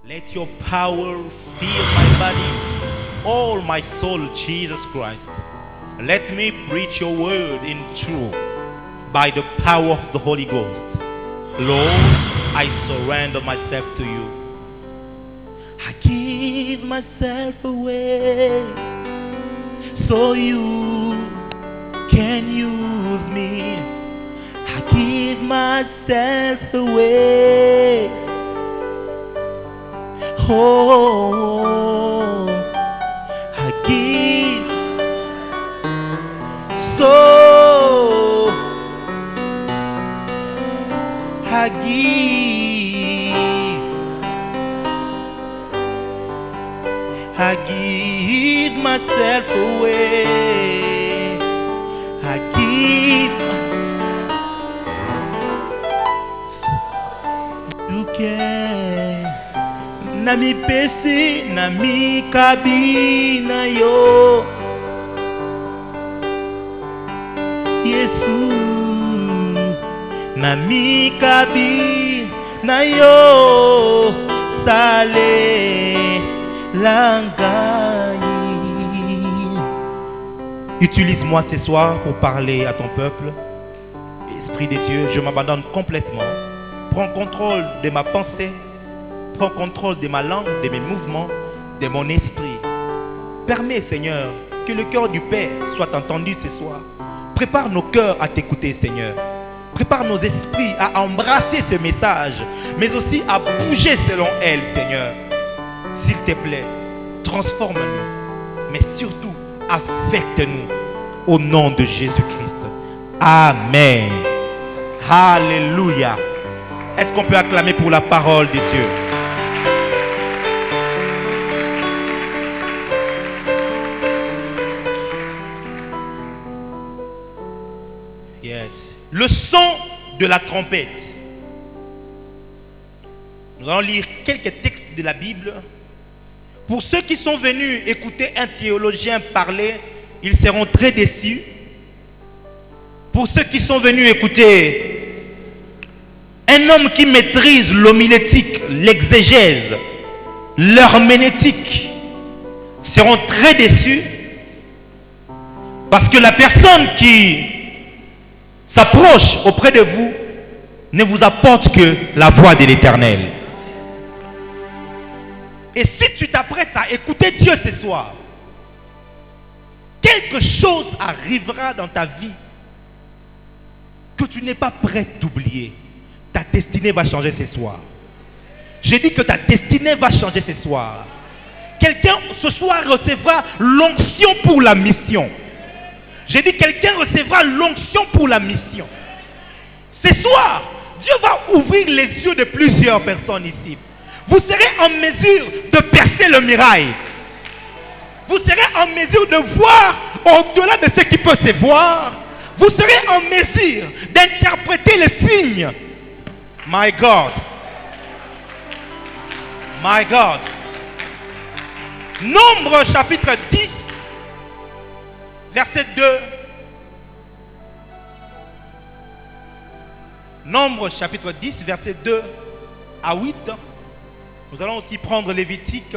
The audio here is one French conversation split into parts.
Let your power fill my body, all my soul, Jesus Christ. Let me preach your word in truth by the power of the Holy Ghost. Lord, I surrender myself to you. I give myself away so you can use me. I give myself away. Oh, I give so I give myself away. I give so you can. Nami pesi nami kabina yo Yesu nami kabina yo sale langai. Utilise-moi ce soir pour parler à ton peuple. Esprit de Dieu, je m'abandonne complètement. Prends contrôle de ma pensée. Prends contrôle de ma langue, de mes mouvements, de mon esprit. Permets, Seigneur, que le cœur du Père soit entendu ce soir. Prépare nos cœurs à t'écouter, Seigneur. Prépare nos esprits à embrasser ce message, mais aussi à bouger selon elle, Seigneur. S'il te plaît, transforme-nous, mais surtout, affecte-nous au nom de Jésus-Christ. Amen. Alléluia. Est-ce qu'on peut acclamer pour la parole de Dieu? Yes. Le son de la trompette. Nous allons lire quelques textes de la Bible. Pour ceux qui sont venus écouter un théologien parler, ils seront très déçus. Pour ceux qui sont venus écouter un homme qui maîtrise l'homilétique, l'exégèse, l'herméneutique, seront très déçus. Parce que la personne qui s'approche auprès de vous ne vous apporte que la voix de l'Éternel. Et si tu t'apprêtes à écouter Dieu ce soir, quelque chose arrivera dans ta vie que tu n'es pas prêt d'oublier. Ta destinée va changer ce soir. J'ai dit que ta destinée va changer ce soir. Quelqu'un ce soir recevra l'onction pour la mission. J'ai dit quelqu'un recevra l'onction pour la mission. Ce soir, Dieu va ouvrir les yeux de plusieurs personnes ici. Vous serez en mesure de percer le mirail. Vous serez en mesure de voir au-delà de ce qui peut se voir. Vous serez en mesure d'interpréter les signes. My God. My God. Nombre chapitre 10, verset 2. Nombre chapitre 10, verset 2 à 8. Nous allons aussi prendre Lévitique,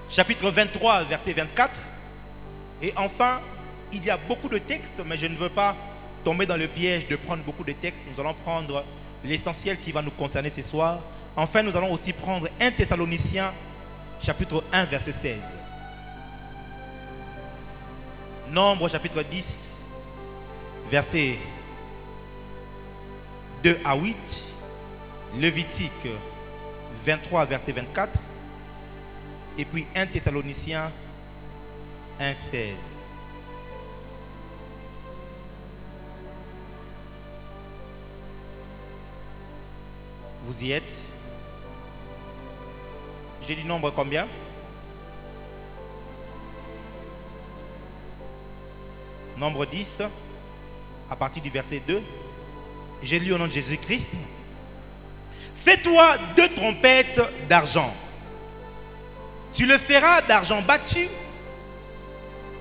chapitre 23, verset 24. Et enfin, il y a beaucoup de textes, mais je ne veux pas tomber dans le piège de prendre beaucoup de textes. Nous allons prendre l'essentiel qui va nous concerner ce soir. Enfin, nous allons aussi prendre 1 Thessaloniciens, chapitre 1, verset 16. Nombre, chapitre 10, verset 2 à 8. Lévitique 23, verset 24. Et puis 1 Thessaloniciens 1, 16. Vous y êtes? J'ai dit nombre combien? Nombre 10, à partir du verset 2. J'ai lu au nom de Jésus-Christ. Fais-toi 2 trompettes d'argent. Tu le feras d'argent battu.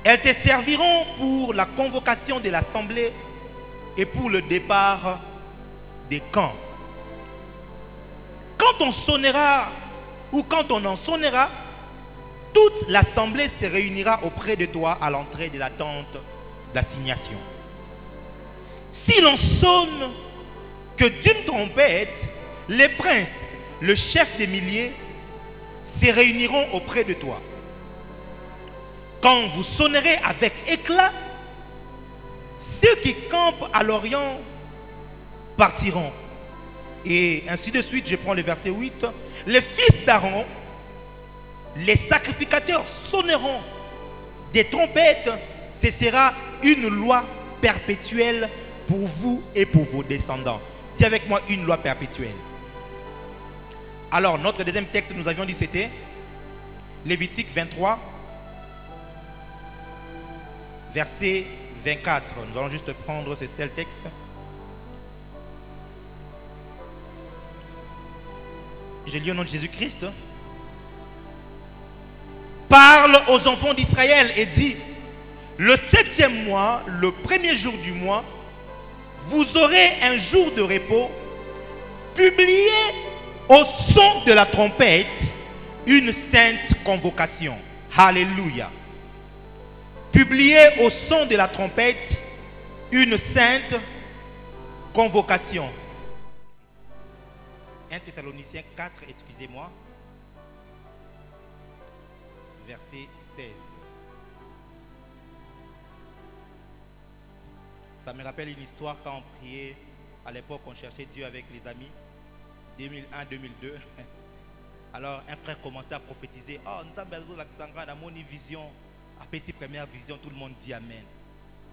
Elles te serviront pour la convocation de l'assemblée et pour le départ des camps. Quand quand on sonnera, ou quand on en sonnera, toute l'assemblée se réunira auprès de toi à l'entrée de la tente d'assignation. Si l'on sonne que d'une trompette, les princes, le chef des milliers, se réuniront auprès de toi. Quand vous sonnerez avec éclat, ceux qui campent à l'Orient partiront. Et ainsi de suite, je prends le verset 8. Les fils d'Aaron, les sacrificateurs sonneront des trompettes. Ce sera une loi perpétuelle pour vous et pour vos descendants. Dis avec moi, une loi perpétuelle. Alors, notre deuxième texte, nous avions dit, c'était Lévitique 23, verset 24. Nous allons juste prendre ce seul texte. Je lis au nom de Jésus-Christ. Parle aux enfants d'Israël et dit: le 7e mois, le premier jour du mois, vous aurez un jour de repos. Publiez au son de la trompette une sainte convocation. Alléluia. Publiez au son de la trompette une sainte convocation. 1 Thessaloniciens 4, excusez-moi, verset 16. Ça me rappelle une histoire quand on priait. À l'époque, on cherchait Dieu avec les amis. 2001-2002. Alors, un frère commençait à prophétiser. Oh, nous avons besoin de mon vision. Après cette première vision, tout le monde dit Amen.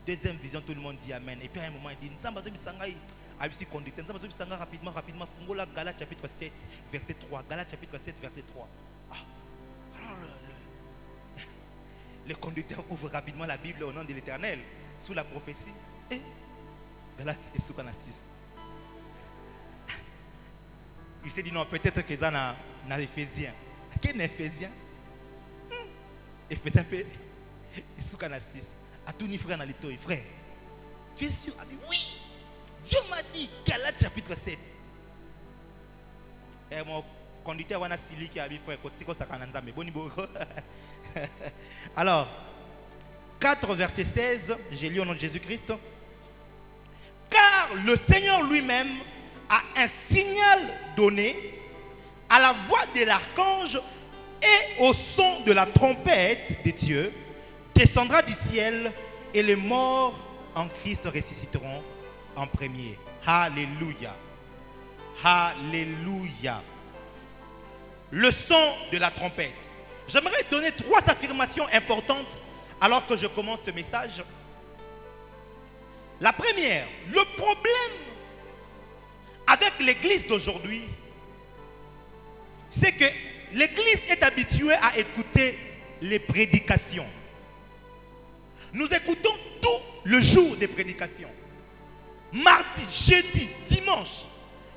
Deuxième vision, tout le monde dit Amen. Et puis à un moment, il dit nous avons besoin de conducteur. Nous avons besoin de rapidement. Fungola, Galates chapitre 7, verset 3. Galates chapitre 7, verset 3. Ah. Alors, le conducteur ouvre rapidement la Bible au nom de l'Éternel, sous la prophétie. Et Galates et Soukana 6. Il s'est dit non, peut-être que ça n'a Éphésiens. Quel est Éphésiens? Éphésiens peu. Et Soukana 6. A tout ni frère dans l'étoile, frère. Tu es sûr? Oui. Dieu m'a dit, Galates chapitre 7. Et mon conducteur wana sili qui a dit frère, kotiko sakananza mais bonibo. Alors 4 verset 16, j'ai lu au nom de Jésus-Christ. Car le Seigneur lui-même a un signal donné à la voix de l'archange et au son de la trompette de Dieu, descendra du ciel et les morts en Christ ressusciteront en premier. Alléluia. Alléluia. Le son de la trompette. J'aimerais donner 3 affirmations importantes alors que je commence ce message. La première, le problème avec l'église d'aujourd'hui, c'est que l'église est habituée à écouter les prédications. Nous écoutons tout le jour des prédications. Mardi, jeudi, dimanche,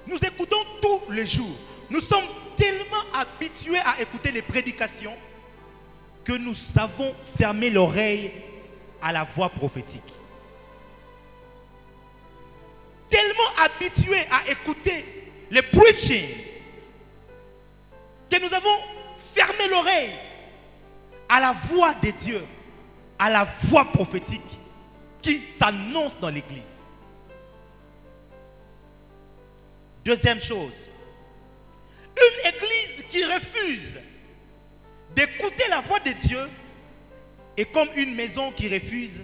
nous écoutons tous les jours. Nous sommes tellement habitués à écouter les prédications que nous savons fermer l'oreille à la voix prophétique. Tellement habitués à écouter les preaching que nous avons fermé l'oreille à la voix de Dieu, à la voix prophétique qui s'annonce dans l'église. Deuxième chose, une église qui refuse d'écouter la voix de Dieu est comme une maison qui refuse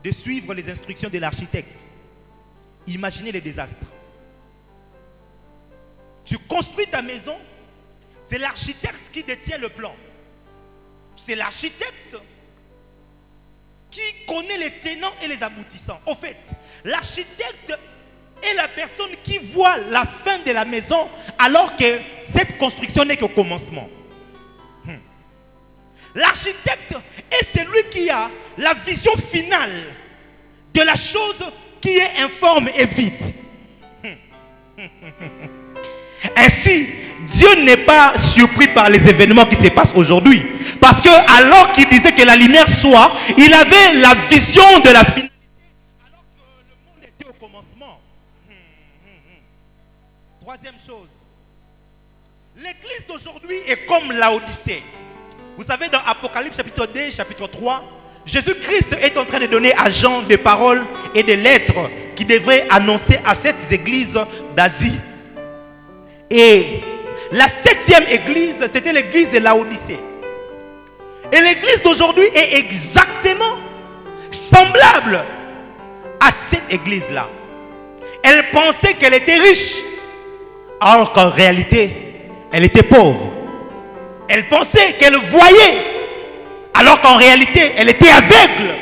de suivre les instructions de l'architecte. Imaginez les désastres. Tu construis ta maison, c'est l'architecte qui détient le plan. C'est l'architecte qui connaît les tenants et les aboutissants. Au fait, l'architecte est la personne qui voit la fin de la maison alors que cette construction n'est qu'au commencement. L'architecte est celui qui a la vision finale de la chose qui est informe et vide. Ainsi, Dieu n'est pas surpris par les événements qui se passent aujourd'hui. Parce que alors qu'il disait que la lumière soit, il avait la vision de la finalité. Alors que le monde était au commencement. Troisième chose, L'église d'aujourd'hui est comme Laodicée. Vous savez, dans Apocalypse chapitre 2, chapitre 3, Jésus-Christ est en train de donner à Jean des paroles et des lettres qui devraient annoncer à cette église d'Asie. Et la 7e église, c'était l'église de Laodicée. Et l'église d'aujourd'hui est exactement semblable à cette église-là. Elle pensait qu'elle était riche, alors qu'en réalité, elle était pauvre. Elle pensait qu'elle voyait, alors qu'en réalité, elle était aveugle.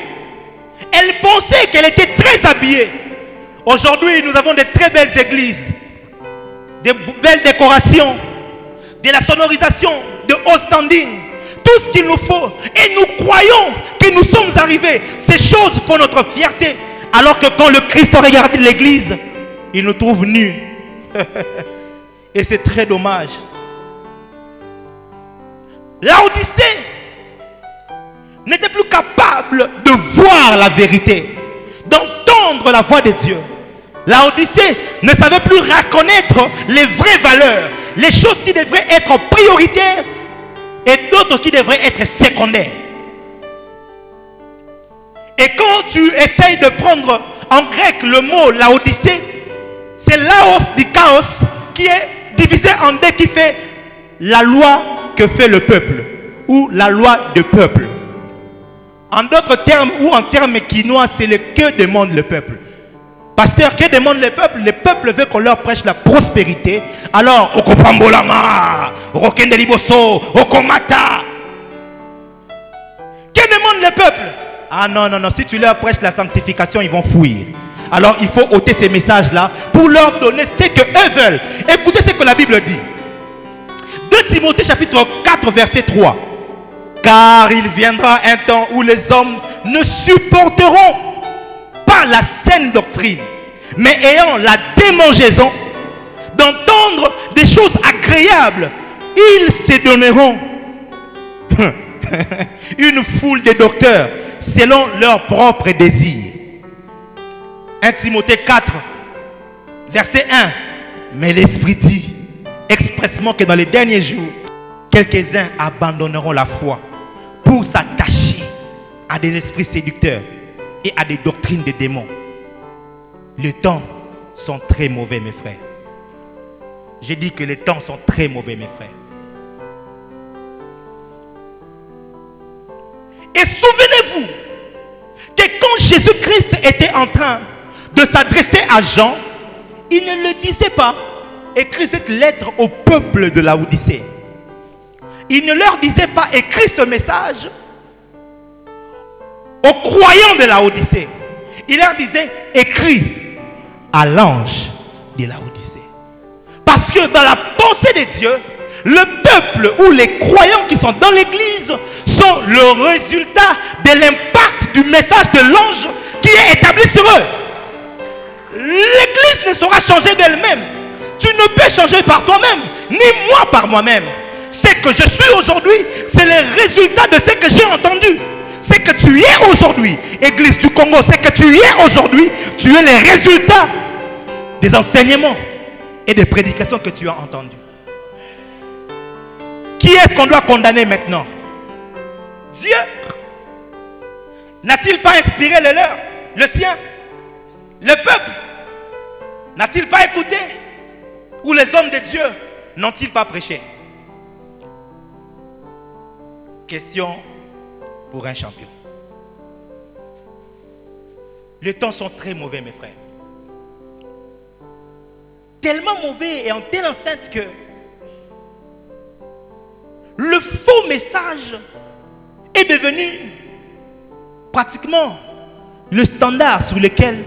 Elle pensait qu'elle était très habillée. Aujourd'hui, nous avons de très belles églises, de belles décorations, de la sonorisation, de haut standing, tout ce qu'il nous faut. Et nous croyons que nous sommes arrivés. Ces choses font notre fierté. Alors que quand le Christ regarde l'église, il nous trouve nus. Et c'est très dommage. Laodicée n'était plus capable de voir la vérité, d'entendre la voix de Dieu. Laodicée ne savait plus reconnaître les vraies valeurs, les choses qui devraient être prioritaires et d'autres qui devraient être secondaires. Et quand tu essayes de prendre en grec le mot Laodicée, c'est Laos du chaos qui est divisé en deux, qui fait la loi que fait le peuple ou la loi du peuple. En d'autres termes ou en termes quinois, c'est le que demande le peuple. Pasteur, que demande le peuple? Le peuple veut qu'on leur prêche la prospérité. Alors, Okopambolama, Okendeliboso, Okomata. Que demande le peuple? Ah non, non, non, si tu leur prêches la sanctification, ils vont fuir. Alors, il faut ôter ces messages-là pour leur donner ce qu'eux veulent. Écoutez ce que la Bible dit. 2 Timothée chapitre 4, verset 3. Car il viendra un temps où les hommes ne supporteront pas la saine doctrine, mais ayant la démangeaison d'entendre des choses agréables, ils se donneront une foule de docteurs selon leurs propres désirs. 1 Timothée 4, verset 1. Mais l'Esprit dit expressement que dans les derniers jours, quelques-uns abandonneront la foi pour s'attacher à des esprits séducteurs et à des doctrines de démons. Les temps sont très mauvais, mes frères. J'ai dit que les temps sont très mauvais, mes frères. Et souvenez-vous que quand Jésus-Christ était en train de s'adresser à Jean, il ne le disait pas: écris cette lettre au peuple de Laodicée. Il ne leur disait pas: écris ce message aux croyants de Laodicée. Il leur disait: écris à l'ange de Laodicée. Parce que dans la pensée de Dieu, le peuple ou les croyants qui sont dans l'église sont le résultat de l'impact du message de l'ange qui est établi sur eux. L'église ne sera changée d'elle-même. Tu ne peux changer par toi-même, ni moi par moi-même. Ce que je suis aujourd'hui, c'est le résultat de ce que j'ai entendu. Ce que tu es aujourd'hui, Église du Congo, ce que tu es aujourd'hui, tu es le résultat des enseignements et des prédications que tu as entendues. Qui est-ce qu'on doit condamner maintenant? Dieu. N'a-t-il pas inspiré le leur, le sien? Le peuple n'a-t-il pas écouté? Ou les hommes de Dieu n'ont-ils pas prêché? Question pour un champion. Les temps sont très mauvais, mes frères. Tellement mauvais et en telle enceinte que le faux message est devenu pratiquement le standard sur lequel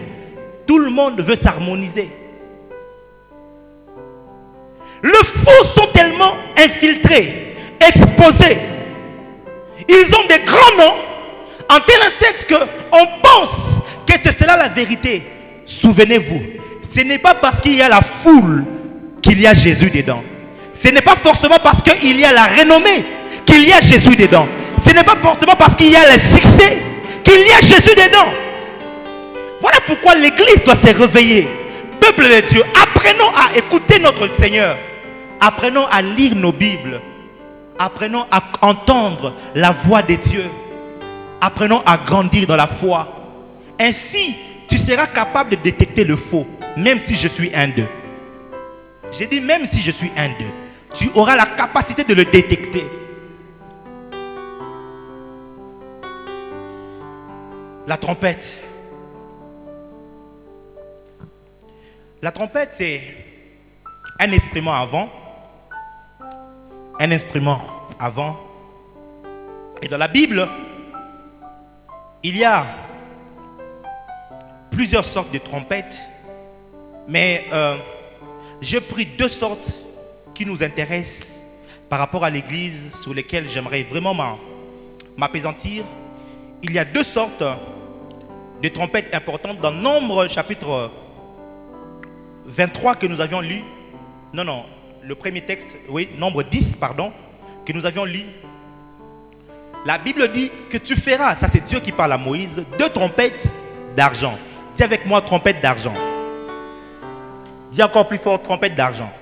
tout le monde veut s'harmoniser. Les faux sont tellement infiltrés, exposés. Ils ont des grands noms en telle enceinte qu'on pense que c'est cela la vérité. Souvenez-vous, ce n'est pas parce qu'il y a la foule qu'il y a Jésus dedans. Ce n'est pas forcément parce qu'il y a la renommée qu'il y a Jésus dedans. Ce n'est pas forcément parce qu'il y a le succès qu'il y a Jésus dedans. Voilà pourquoi l'église doit se réveiller. Peuple de Dieu, apprenons à écouter notre Seigneur. apprenons à lire nos Bibles. Apprenons à entendre la voix de Dieu. Apprenons à grandir dans la foi. Ainsi, tu seras capable de détecter le faux, même si je suis un d'eux. J'ai dit même si je suis un d'eux. Tu auras la capacité de le détecter. La trompette. La trompette, c'est un instrument avant. Un instrument avant. Et dans la Bible, il y a plusieurs sortes de trompettes. Mais j'ai pris deux sortes qui nous intéressent par rapport à l'église, sur lesquelles j'aimerais vraiment m'appesantir. Il y a deux sortes de trompettes importantes dans Nombre chapitre 23 que nous avions lu. Non, le premier texte, oui, Nombre 10, pardon, que nous avions lu. La Bible dit que tu feras, ça c'est Dieu qui parle à Moïse, 2 trompettes d'argent. Dis avec moi, trompette d'argent. Dis encore plus fort, trompette d'argent.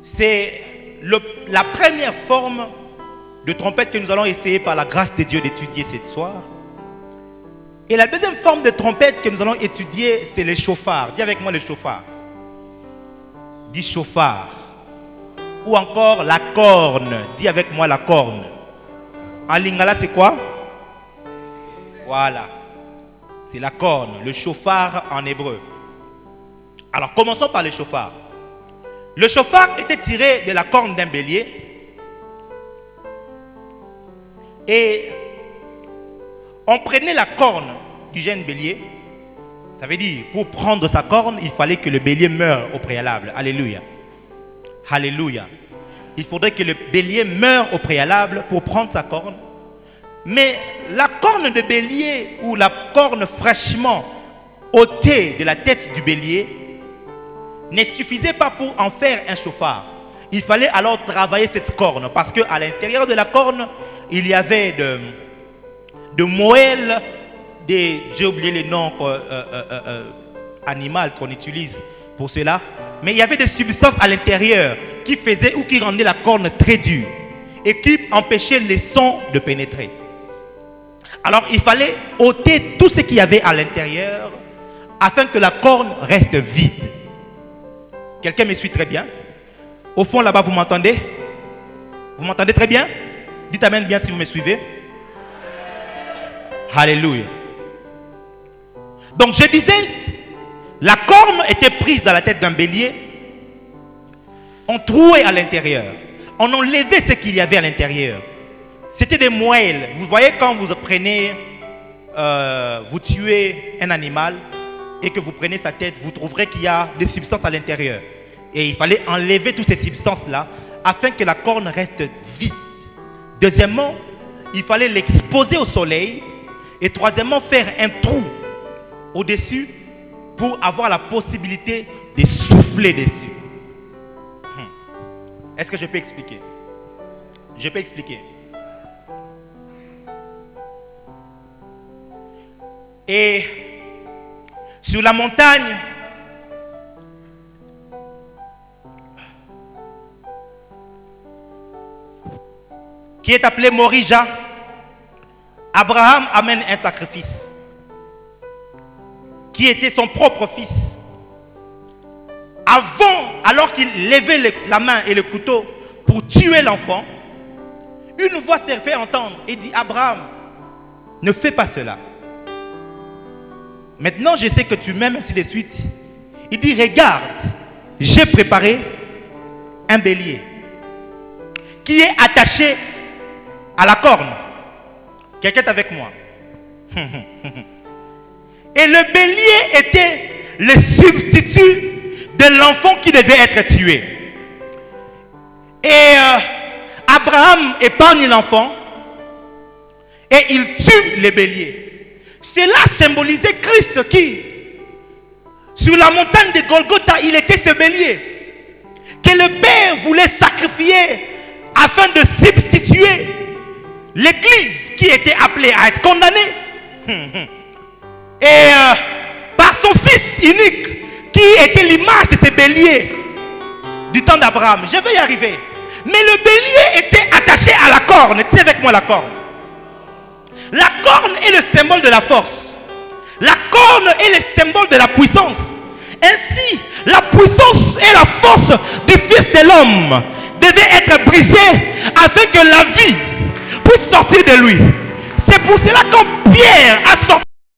C'est la première forme de trompette que nous allons essayer par la grâce de Dieu d'étudier ce soir. Et la deuxième forme de trompette que nous allons étudier, c'est les chauffards. Dis avec moi le chauffard. Dis chauffard. Ou encore la corne. Dis avec moi la corne. En lingala, c'est quoi? Voilà. C'est la corne, le chauffard en hébreu. Alors commençons par le chauffard. Le chauffard était tiré de la corne d'un bélier. Et on prenait la corne du jeune bélier. Ça veut dire, pour prendre sa corne, il fallait que le bélier meure au préalable. Alléluia. Alléluia. Il faudrait que le bélier meure au préalable pour prendre sa corne. Mais la corne de bélier ou la corne fraîchement ôtée de la tête du bélier ne suffisait pas pour en faire un chauffard. Il fallait alors travailler cette corne parce qu'à l'intérieur de la corne, il y avait de moelle, j'ai oublié les noms animaux qu'on utilise pour cela, mais il y avait des substances à l'intérieur qui faisaient ou qui rendaient la corne très dure et qui empêchaient les sons de pénétrer. Alors il fallait ôter tout ce qu'il y avait à l'intérieur afin que la corne reste vide. Quelqu'un me suit très bien? Au fond là-bas, vous m'entendez? Vous m'entendez très bien? Dites amen bien si vous me suivez. Alléluia. Donc je disais, la corne était prise dans la tête d'un bélier. On trouait à l'intérieur. On enlevait ce qu'il y avait à l'intérieur. C'était des moelles. Vous voyez quand vous prenez, vous tuez un animal et que vous prenez sa tête, vous trouverez qu'il y a des substances à l'intérieur. Et il fallait enlever toutes ces substances-là afin que la corne reste vide. Deuxièmement, il fallait l'exposer au soleil. Et troisièmement, faire un trou au-dessus pour avoir la possibilité de souffler dessus. Est-ce que je peux expliquer? Je peux expliquer. Et sur la montagne, qui est appelée Morija, Abraham amène un sacrifice qui était son propre fils. Alors qu'il levait la main et le couteau pour tuer l'enfant, une voix s'est fait entendre et dit: Abraham, ne fais pas cela. Maintenant je sais que tu m'aimes, ainsi de suite. Il dit: regarde, j'ai préparé un bélier qui est attaché à la corne. Quelqu'un est avec moi? Et le bélier était le substitut de l'enfant qui devait être tué. Et Abraham épargne l'enfant et il tue le bélier. Cela symbolisait Christ qui, sur la montagne de Golgotha, il était ce bélier que le Père voulait sacrifier afin de substituer l'Église qui était appelée à être condamnée. Et par son Fils unique, qui était l'image de ce bélier, du temps d'Abraham. Je vais y arriver. Mais le bélier était attaché à la corne. Écoutez avec moi la corne. La corne est le symbole de la force. La corne est le symbole de la puissance. Ainsi, la puissance et la force du Fils de l'homme devaient être brisées afin que la vie puisse sortir de lui. C'est pour cela que Pierre a sorti